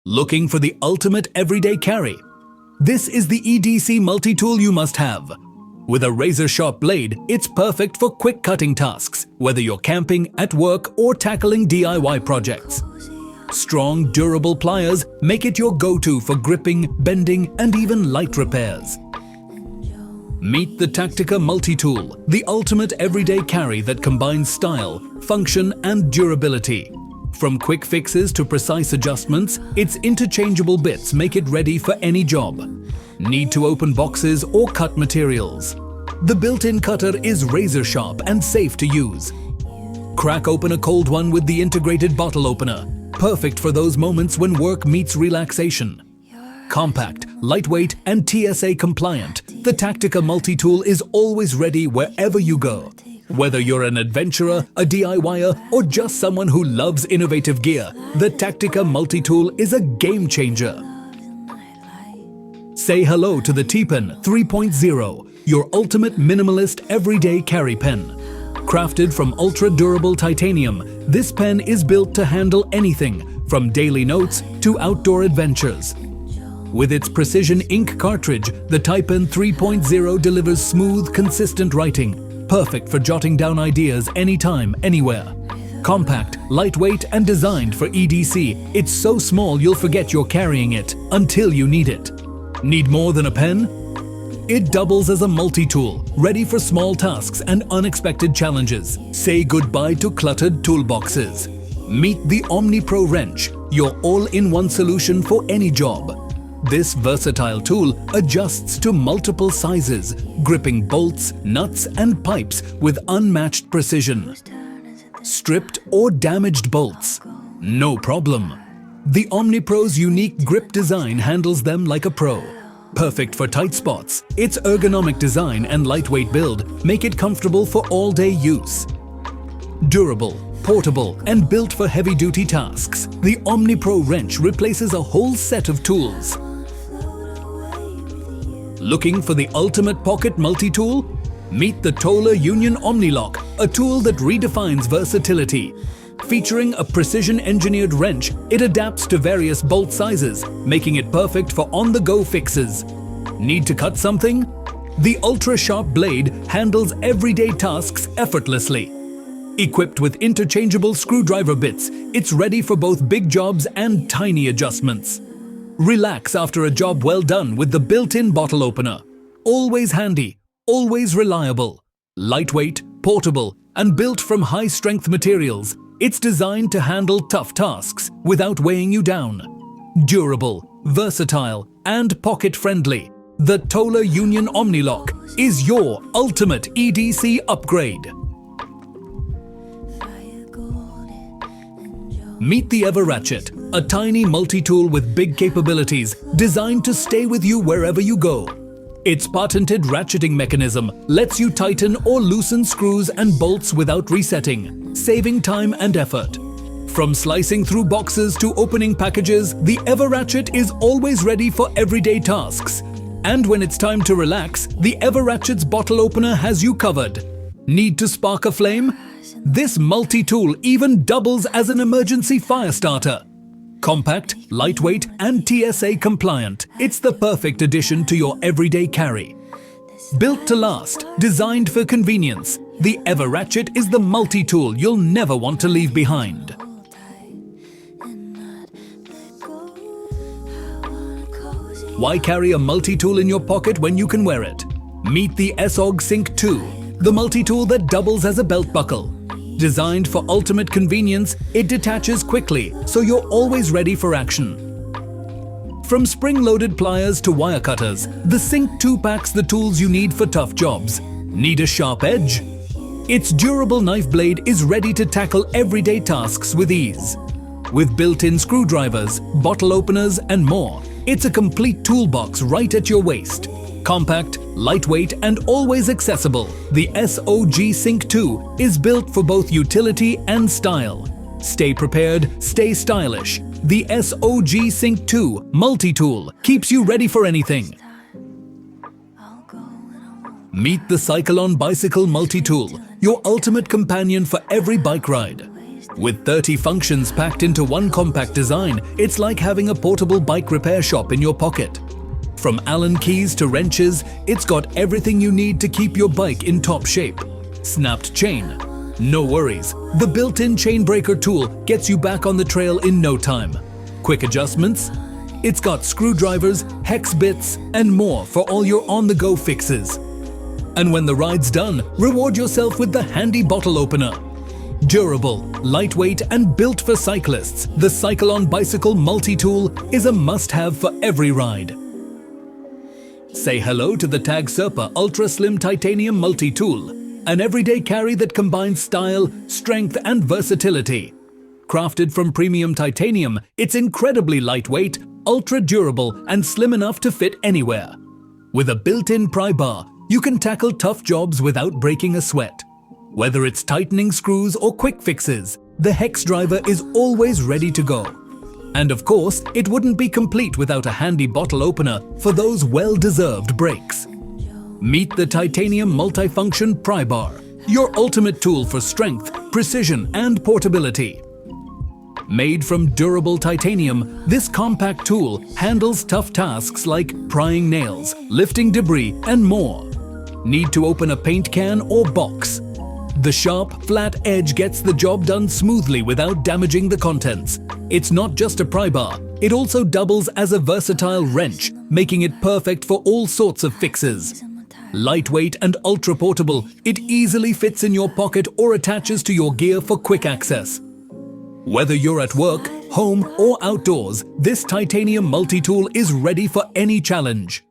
Looking for the ultimate everyday carry? This is the EDC Multitool you must have. With a razor-sharp blade, it's perfect for quick cutting tasks, whether you're camping, at work, or tackling DIY projects. Strong, durable pliers make it your go-to for gripping, bending, and even light repairs. Meet the Tactica Multitool, the ultimate everyday carry that combines style, function, and durability. From quick fixes to precise adjustments, its interchangeable bits make it ready for any job. Need to open boxes or cut materials? The built-in cutter is razor-sharp and safe to use. Crack open a cold one with the integrated bottle opener, perfect for those moments when work meets relaxation. Compact, lightweight, and TSA compliant, the Tactica Multitool is always ready wherever you go. Whether you're an adventurer, a DIYer, or just someone who loves innovative gear, the Tactica Multitool is a game changer. Say hello to the Tepen 3.0, your ultimate minimalist everyday carry pen. Crafted from ultra-durable titanium, this pen is built to handle anything from daily notes to outdoor adventures. With its precision ink cartridge, the Tepen 3.0 delivers smooth, consistent writing, perfect for jotting down ideas anytime, anywhere. Compact, lightweight, and designed for EDC, it's so small you'll forget you're carrying it until you need it. Need more than a pen? It doubles as a multi-tool, ready for small tasks and unexpected challenges. Say goodbye to cluttered toolboxes. Meet the Omnipro Wrench, your all-in-one solution for any job. This versatile tool adjusts to multiple sizes, gripping bolts, nuts, and pipes with unmatched precision. Stripped or damaged bolts? No problem. The Omnipro's unique grip design handles them like a pro. Perfect for tight spots, its ergonomic design and lightweight build make it comfortable for all-day use. Durable, portable, and built for heavy-duty tasks, the Omnipro Wrench replaces a whole set of tools. Looking for the ultimate pocket multi-tool? Meet the Toler Union Omnilock, a tool that redefines versatility. Featuring a precision-engineered wrench, it adapts to various bolt sizes, making it perfect for on-the-go fixes. Need to cut something? The ultra-sharp blade handles everyday tasks effortlessly. Equipped with interchangeable screwdriver bits, it's ready for both big jobs and tiny adjustments. Relax after a job well done with the built-in bottle opener. Always handy, always reliable. Lightweight, portable, and built from high-strength materials, it's designed to handle tough tasks without weighing you down. Durable, versatile, and pocket-friendly, the Toler Union Omnilock is your ultimate EDC upgrade. Meet the EverRatchet, a tiny multi-tool with big capabilities designed to stay with you wherever you go. Its patented ratcheting mechanism lets you tighten or loosen screws and bolts without resetting, saving time and effort. From slicing through boxes to opening packages, the EverRatchet is always ready for everyday tasks. And when it's time to relax, the EverRatchet's bottle opener has you covered. Need to spark a flame? This multi-tool even doubles as an emergency fire starter. Compact, lightweight, and TSA compliant, it's the perfect addition to your everyday carry. Built to last, designed for convenience, the EverRatchet is the multi-tool you'll never want to leave behind. Why carry a multi-tool in your pocket when you can wear it? Meet the SOG Sync 2, the multi-tool that doubles as a belt buckle. Designed for ultimate convenience, it detaches quickly, so you're always ready for action. From spring-loaded pliers to wire cutters, the Sync 2 packs the tools you need for tough jobs. Need a sharp edge? Its durable knife blade is ready to tackle everyday tasks with ease. With built-in screwdrivers, bottle openers, and more, it's a complete toolbox right at your waist. Compact, lightweight, and always accessible, the SOG Sync 2 is built for both utility and style. Stay prepared, stay stylish. The SOG Sync 2 Multi-Tool keeps you ready for anything. Meet the Cyclon Bicycle Multi-Tool, your ultimate companion for every bike ride. With 30 functions packed into one compact design, it's like having a portable bike repair shop in your pocket. From Allen keys to wrenches, it's got everything you need to keep your bike in top shape. Snapped chain? No worries. The built-in chain breaker tool gets you back on the trail in no time. Quick adjustments? It's got screwdrivers, hex bits, and more for all your on-the-go fixes. And when the ride's done, reward yourself with the handy bottle opener. Durable, lightweight, and built for cyclists, the Cyclon Bicycle Multi Tool is a must-have for every ride. Say hello to the Tag Sera Ultra Slim Titanium Multi Tool, an everyday carry that combines style, strength, and versatility. Crafted from premium titanium, it's incredibly lightweight, ultra durable, and slim enough to fit anywhere. With a built-in pry bar, you can tackle tough jobs without breaking a sweat. Whether it's tightening screws or quick fixes, the hex driver is always ready to go. And of course, it wouldn't be complete without a handy bottle opener for those well-deserved breaks. Meet the titanium multifunction Pry Bar, your ultimate tool for strength, precision, and portability. Made from durable titanium, this compact tool handles tough tasks like prying nails, lifting debris, and more. Need to open a paint can or box? The sharp, flat edge gets the job done smoothly without damaging the contents. It's not just a pry bar, it also doubles as a versatile wrench, making it perfect for all sorts of fixes. Lightweight and ultra-portable, it easily fits in your pocket or attaches to your gear for quick access. Whether you're at work, home, or outdoors, this titanium multi-tool is ready for any challenge.